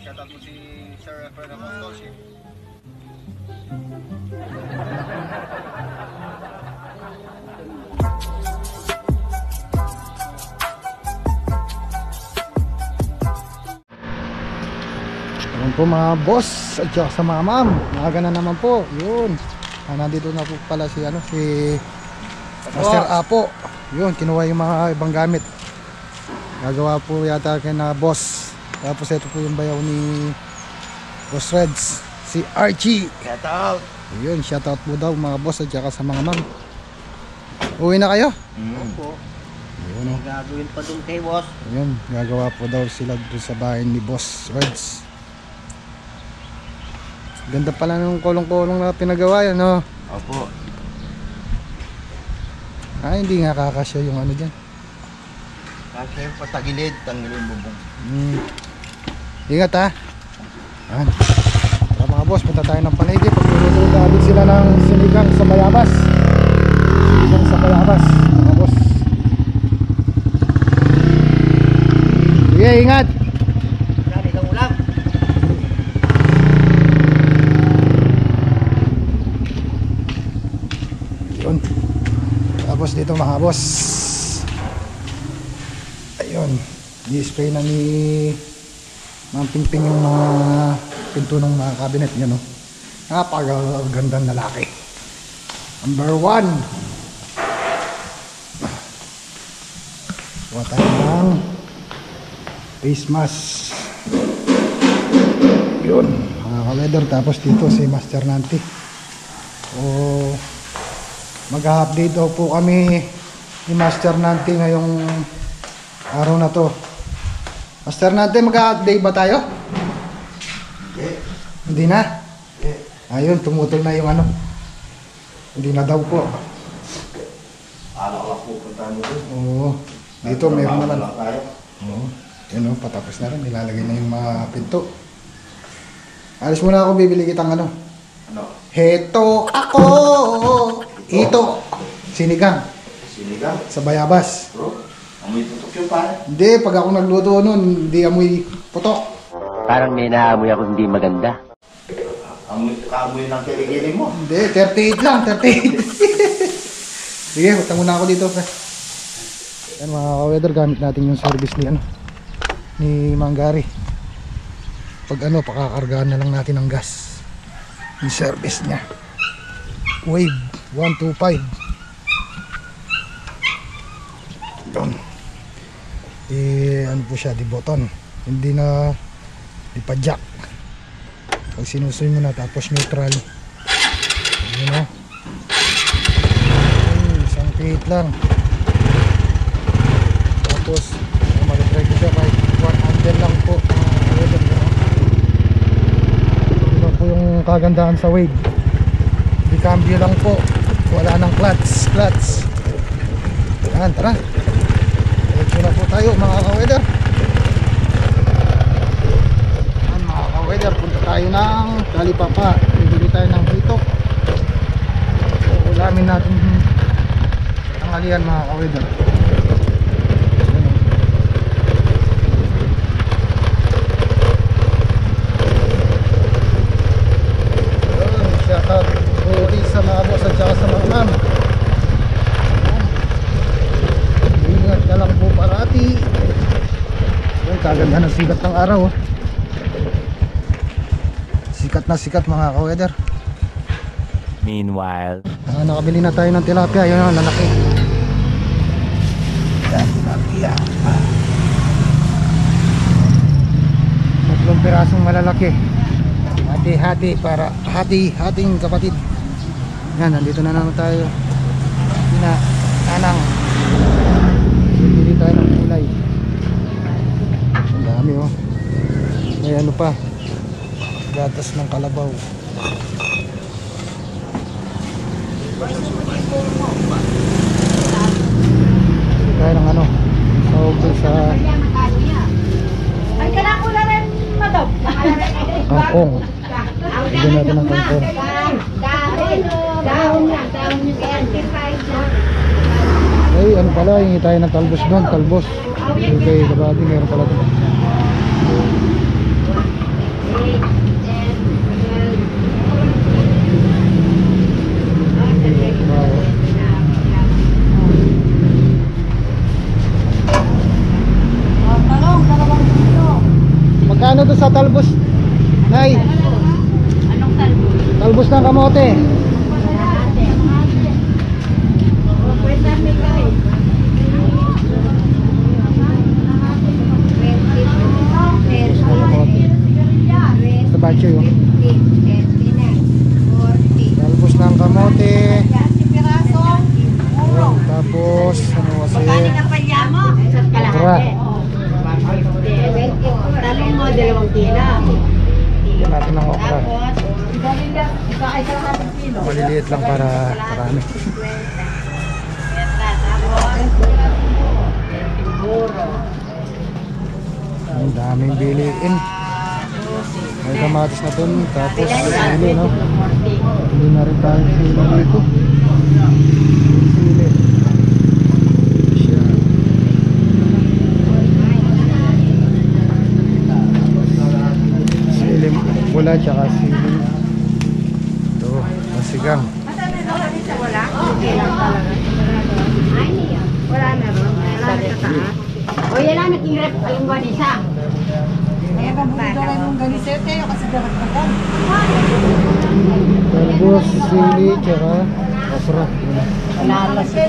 Shoutout mo si Sir Fred Apostol. Ayun po mga boss at saka sa mga ma'am, maaga na naman po. Yun, nandito na po pala si Master Apo. Yun, kinuha yung mga ibang gamit. Gagawa po yata kay na boss. Tapos ito po yung bayaw ni Boss Reds, si Archie. Shoutout! Yun, shoutout po daw mga boss at saka sa mga ma'am. Uwi na kayo? Opo. Yun, oh. Gagawin pa dun kay boss. Yun, gagawa po daw sila doon sa bahay ni Boss Reds. Ganda pala ng kulong-kulong na pinagawa yan, no? Opo. Hindi nga kakasya yung ano dyan. Kasi patagilid, tanggalin bubong. Ingat ha. Ayan. Tara mga boss, punta tayo ng Panaygi. Pagluluto agad sila ng sinigang sa bayabas. Sinigang sa bayabas mga boss. Sige, ingat. Yan, ilang ulam. Yun. Tapos dito mga boss, ayun, i-spray na ni Ma'am Pingping yung mga pinto ng mga cabinet niya, no? Napakagandang lalaki. Number 1. Kuha tayo ng face mask. Yun, mga ka-weather. Tapos dito si Master Nanti. Mag-update daw po kami ni Master Nanti ngayong araw na to. Master Nanti, mag-update ba tayo? Hindi na? Ayun, tumutol na yung ano. Hindi na daw po. Alak po punta mo dun. Oo. Dito meron naman. Tayo. Oo. Yun o, patapos na rin. Nilalagay na yung mga pinto. Alis muna ako, bibili kitang ano. Ano? Heto ako! Ito! Sinigang. Sinigang? Sa bayabas. Bro, amoy tutok yung pare. Hindi, pag ako nagluto nun, hindi amoy putok. Parang may naamoy ako hindi maganda. Amoy ng kiligili mo. Hindi, 38 lang, 38. Sige, utang muna ako dito. Yan mga ka-weather, gamit natin yung service ni Manggari. Pag pakakargaan na lang natin ng gas. Yung service niya. Wave 125. Yun. Ano po siya, di button. Hindi na, di pa jack. Pag sinusoy mo na tapos neutral. Yun o. Isang feet lang. Tapos mag-try ko siya kahit 100 lang po. Ito po yung kagandahan sa Wave. Di cambio lang po. Wala nang clutch. Yan, tara. Diretso na po tayo mga ka-weather. Weather, punta tayo ng Talipapa. Bibili tayo ng hito. Ulamin natin ang alian mga ka-weather. Shoutout sa mga boss at saka sa mga ma'am. Ingat ka lang po parati. Kaganda ng sikat ng araw. Sikat na sikat mga ka-weather. Meanwhile, Nakabili na tayo ng tilapia. Yun ang lalaki. Tilapia. 3 pirasong malalaki. Hati-hati para hati-hating kapatid. Yan, nandito na naman tayo. Anang. Bili tayo ng kulay. Ang dami oh. May ano pa, gatas ng kalabaw. Bili tayo ng ano, sahog sa kangkong. Bili natin ng kangkong. Dahon lang, dahon yung kaya anti-fried na. ano pala, hingi tayo ng talbos doon, talbos. Okay, kabady, meron pala doon. Magkano to sa talbos? Nay, Anong talbos? talbos ng kamote. Sa bacho yun. Talbos ng kamote. Ayun, tapos ano kasi? Okra. Talong mo, 2 kilo. Bigyan natin ng okra. Tapos, Maliliit lang para marami. Ang daming biliin. May kamatis na dun. Tapos sili, no? Hindi na rin tayo sili dito. Sili. Siya. Sili pula tsaka sili. Ito, masigang. wala? Okay lang talaga. Wala na ron. Wala na sa taas. O yan lang, naging rep ang ganisa. Kaya ba bumidolay mong ganisete yung kasi dapat magan? Talbos, sili, tsaka okra. Wala siya.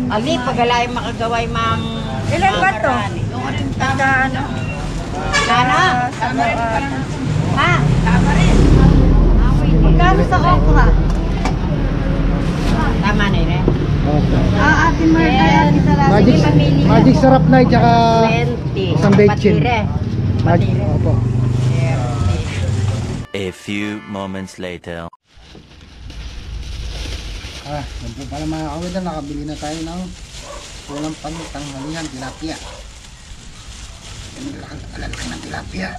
Ali, pagalay makagaway mang... Ilan ba to? Taga ano? Sana? Tama rin. Ha? Tama rin. Magkano sa okra? Tama na yun eh. Ate Marta, Ate Sarap. Magic sarap na tsaka 20. isang bechin. Magic, opo. A few moments later. Yan po pala mga kawidal, nakabili na tayo ng walang pantanghalian, tilapia. Yan, alalaki ng tilapia.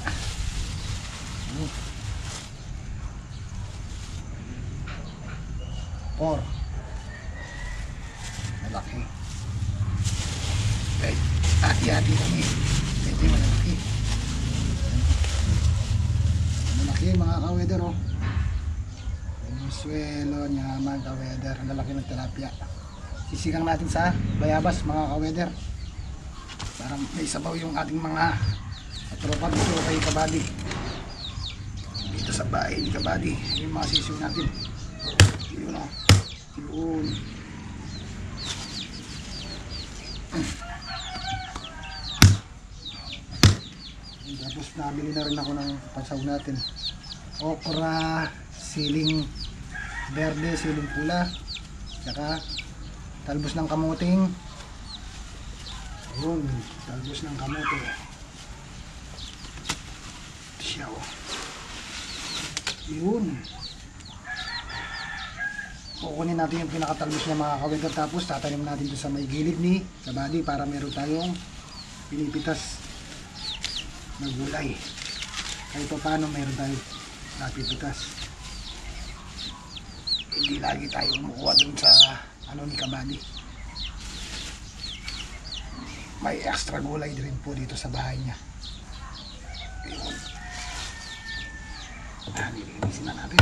Por. Malaki. Okay, hati-hati kami. Medyo malaki. Malaki mga kawidal, oh. Venezuela, Nyaman, Kaweder. Ang lalaki ng tilapia. Sisigang natin sa bayabas mga kaweder. Para may sabaw yung ating mga tropa dito kay Kabady. Dito sa bahay ni Kabady. Yung mga sisiw natin. Yun o. Yun. Tapos nabili na rin ako ng pansaw natin. Okra, siling berde, siling pula, saka talbos ng kamuting. Ayun, talbos ng kamote. Siya o. Yun. Kukunin natin yung pinakatalbos niya mga kawidar, tapos tatanim natin doon sa may gilid ni Kabady para meron tayong pinipitas na gulay. Kahit pa paano meron tayong napipitas. Hindi lagi tayo kumukuha dun sa ano ni Kabady. May extra gulay din po dito sa bahay niya. Ayun. Nililisin na natin.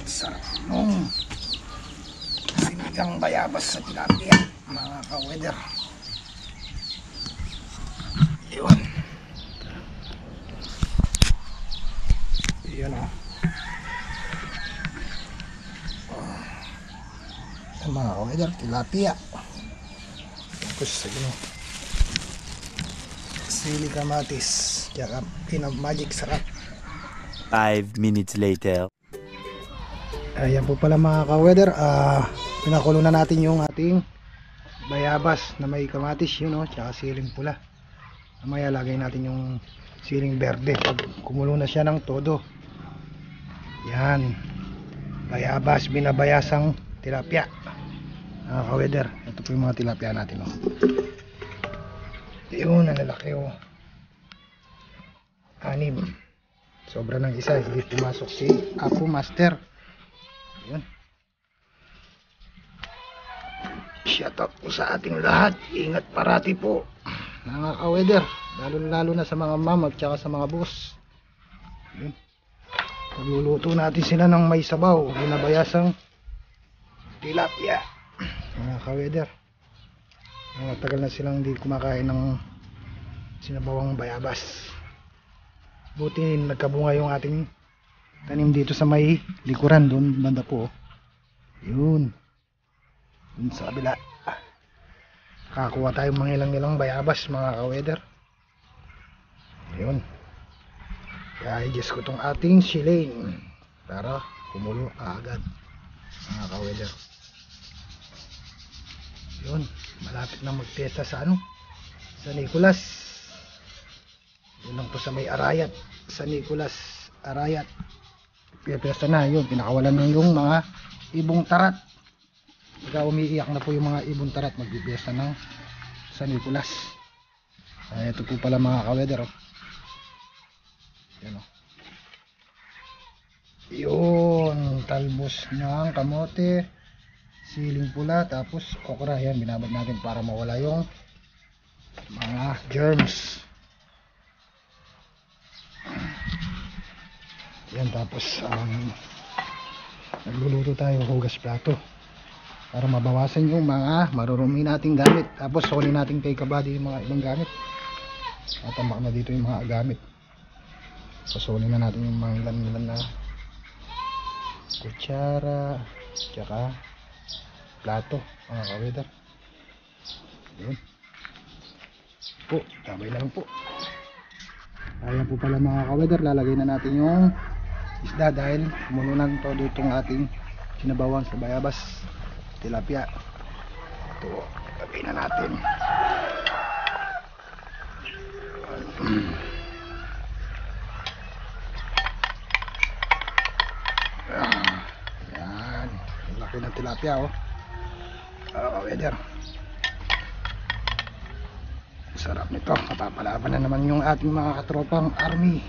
Sarap nung sinigang bayabas sa tilapia mga ka-weather. Yun. Yun o. Mga ka-weather, tilapia. Tapos sige, sili kamatis, tsaka magic sarap. 5 minutes later. Ayan po pala mga ka-weather, pinakulo na natin yung ating bayabas na may kamatis, yun o, tsaka siling pula. Mamaya lagay natin yung siling berde pag kumulo na siya ng todo. Yan, bayabas, binabayasang tilapia mga ka-weather. Ito po yung mga tilapia natin o. Yun, ang lalaki o. 6. Sobra ng isa, hindi pumasok si Apo Master. Yun. Shout out po sa ating lahat. Ingat parati po mga ka-weather, lalo na sa mga ma'am at saka sa mga boss. Yun. Magluluto natin sila ng may sabaw, binabayasang tilapia mga ka-weather. Matagal na silang hindi kumakain ng sinabawang bayabas. Buti nagkabunga yung ating tanim dito sa may likuran, doon banda po. Yun. Dun sa kabila. Kakakuha tayong mga ilang bayabas mga ka-weather. Yun. Kaya i-adjust ko tong ating shilling para kumulo agad mga ka-weather. Yun. Malapit na magpiyesta sa sa Nicolas. Yun lang po sa may Arayat, sa Nicolas Arayat. Piyesta na yun, pinakawalan na yung mga ibong tarat. Pagka umiiyak na po yung mga ibong tarat, magpipiyesta ng sa Nicolas. Ito po pala mga ka-weather. Yan, yun, talbos ng kamote, siling pula, tapos okra. Yan, binabad natin para mawala yung mga germs. Yan, tapos nagluluto tayo, hugas plato para mabawasan yung mga marurumi nating gamit. Tapos soli natin kay kabady yung mga ibang gamit. Tatambak na dito yung mga gamit. Sasoli na natin yung mga ilan na kutsara tsaka plato mga ka-weather. Yun po, tabay lang po. Ayan po pala mga ka-weather, lalagay na natin yung isda dahil mulunan to itong ating sinabawan sa bayabas tilapia. Ito, lagay na natin. Yan, laki ng tilapia ka-weather. Sarap nito, mapapalaban na naman yung ating mga katropang army.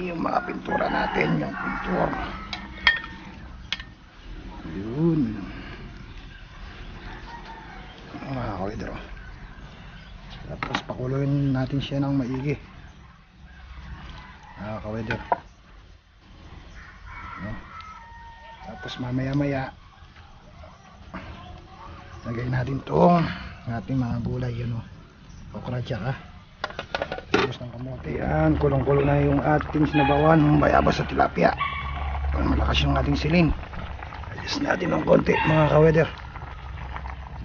Yung mga pintura natin, yung pintur. Yun mga ka-weather. Tapos pakuloyin natin siya ng maigi mga ka-weather. Tapos mamaya lagay natin tong ating mga gulay, yun okra tsaka tapos ng kamote. Yan, kulong-kulo na yung ating sinabawan ng bayabas sa tilapia. Malakas yung ating silin. Adjust natin ng konti mga ka-weather.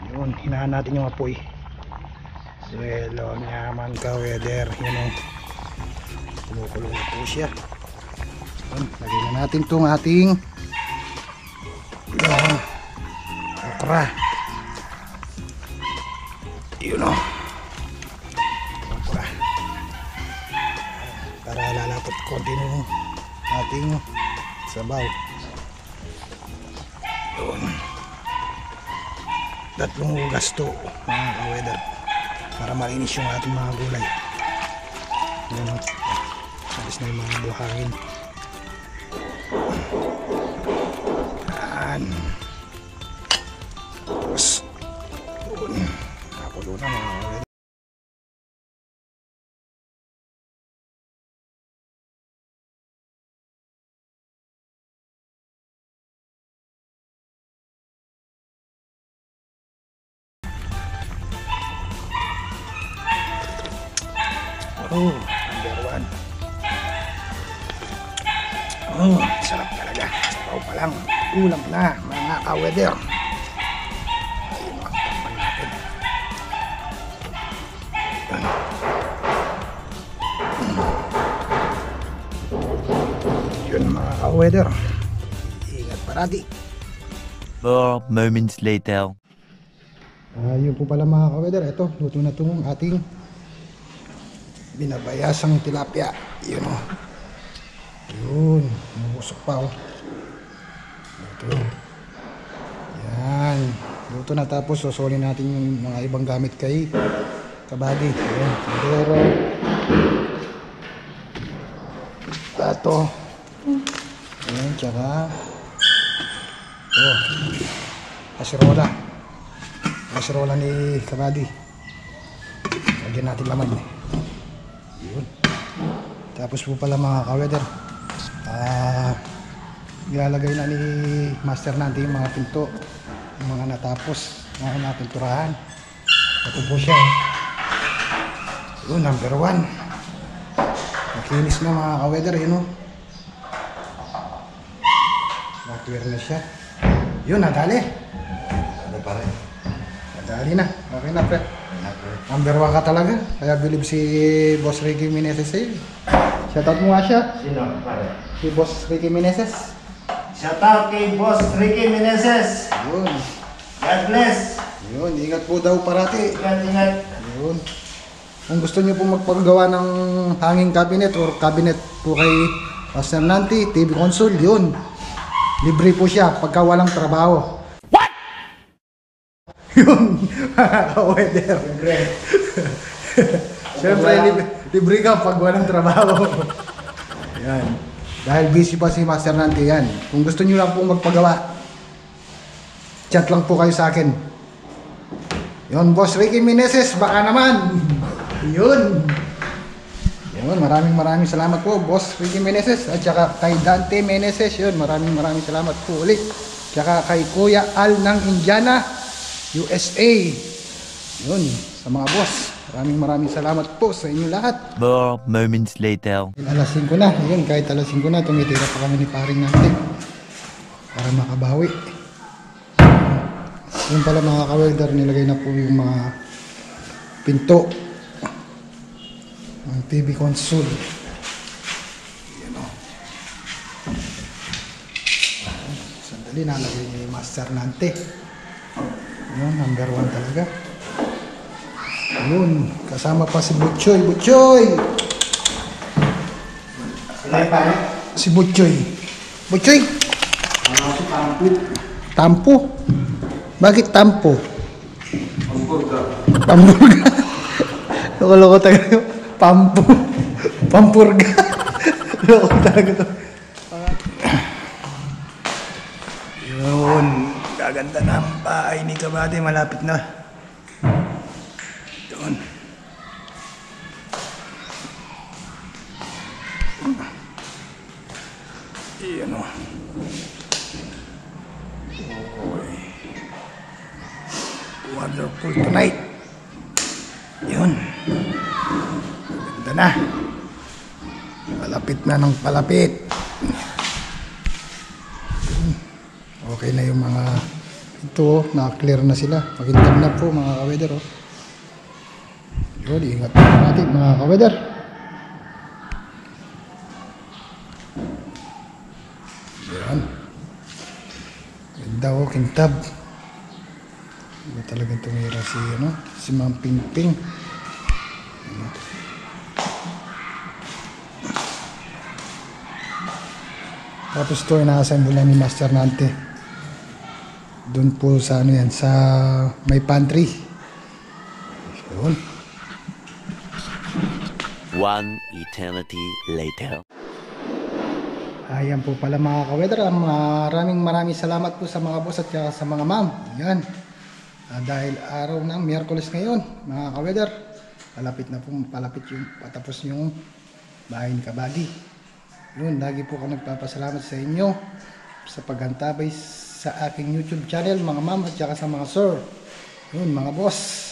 Yun, hinahan natin yung apoy. Swelo nyaman ka-weather. Yun kumukulo na po siya. Yun, lagay na natin itong ating okra. Yun okra. Para lalapot konti ng ating sabaw. Yun. Tatlong hugas to mga ka-weather para malinis yung ating mga gulay. Yun, alis na yung mga buhangin. Yan. Tapos yun, nakulo na mga ka-weather. Number 1. Sarap talaga. Sabaw pa lang, ulam na mga ka-weather. Ayun, makapal natin. Yun mga ka-weather, ingat parati. 4 moments later. Yun po pala mga ka-weather. Ito, luto na itong ating binabayasang tilapia. Yun yun, nabusok pa ito. Yan, luto na. Tapos susolin natin yung mga ibang gamit kay kabady. Yun, pero Ito. Ayan, tsaka ito. Kasirola. Kasirola ni Kabady. Lagyan natin laman eh. Yun. Tapos po pala mga ka-weather, ilalagay na ni Master natin yung mga pinto, yung mga natapos, mga napinturahan. Ito po siya. Yun, number 1. Nakinis na mga ka-weather, yun o. Na-clear na siya. Yun, nadali. Ano pa rin? Nadali na. Okay na, pre. Number 1 ka talaga. Kaya believe si Boss Ricky Meneses sa'yo. Shoutout mo nga siya. Sino? Pare. Si Boss Ricky Meneses. Shout out kay Boss Ricky Meneses. Yun. God bless. Yun, ingat po daw parati. Ingat. Yun. Kung gusto niyo po magpagawa ng hanging cabinet or cabinet po kay Master Nanti, TV console, yun. Libre po siya pagka walang trabaho. What? Yun, mga ka-weather. Siyempre, libre ka pag walang trabaho. Yan. Dahil busy pa si Master Nanti yan. Kung gusto niyo lang po magpagawa, chat lang po kayo sa akin. Yun, Boss Ricky Meneses, baka naman. Yun. Yun, maraming salamat po, Boss Ricky Meneses. At saka kay Dante Meneses, yun, maraming salamat po ulit. Saka kay Kuya Al ng Indiana, USA. Yun, sa mga boss. Maraming salamat po sa inyo lahat. More moments later. Alas 5 na, yun, kahit alas 5 na, tumitira pa kami ni paring natin. Para makabawi. Yun pala mga ka-welder, nilagay na po yung mga pinto ng TV console. Yan o. Sandali, nalagay niya yung Master Nante. Yun, number 1 talaga. Yun, kasama pa si Butchoy. Butchoy! Sila pare. Si Butchoy. Butchoy! Si Pampu. Tampo? Bakit tampo? Pamburga. Pamburga. Loko-loko talaga. Pampo. Pampurga. Loko talaga to. Yun. Gaganda na ang bahay ni Kabady. Malapit na. Yun. Iyan o. Wonderful tonight. Yun. Ganda na. Palapit na ng palapit. Okay na yung mga ito, na-clear na sila. Makintab na po mga ka-weather. Oh. Yun, ingat po natin mga ka-weather. Yan. Ganda o, kintab. Iba talagang tumira si Ma'am Pingping. Tapos ito ay nakaassemble ni Master Nante. Doon po sa sa may pantry. Yun. One eternity later. Ayan po pala mga ka-weather. Maraming salamat po sa mga boss at sa mga ma'am. Yan. Dahil araw ng Miyerkules ngayon, mga ka-weather, palapit yung patapos yung bahay ni Kabady. Yun, lagi po ako nagpapasalamat sa inyo sa paghantabay sa aking YouTube channel, mga ma'am at saka sa mga sir. Yun, mga boss.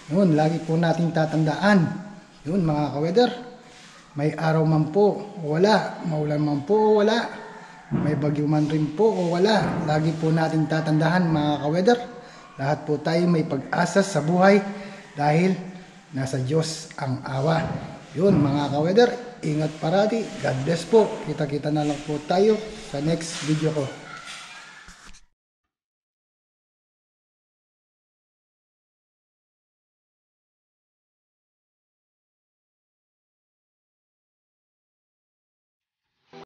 Yun, lagi po nating tatandaan. Yun, mga ka-weather, may araw man po o wala, maulan man po o wala, may bagyo man rin po o wala, lagi po nating tatandaan mga ka-weather. Lahat po tayo may pag-asa sa buhay dahil nasa Diyos ang awa. Yun mga ka-weather, ingat parati. God bless po. Kita-kita na lang po tayo sa next video ko.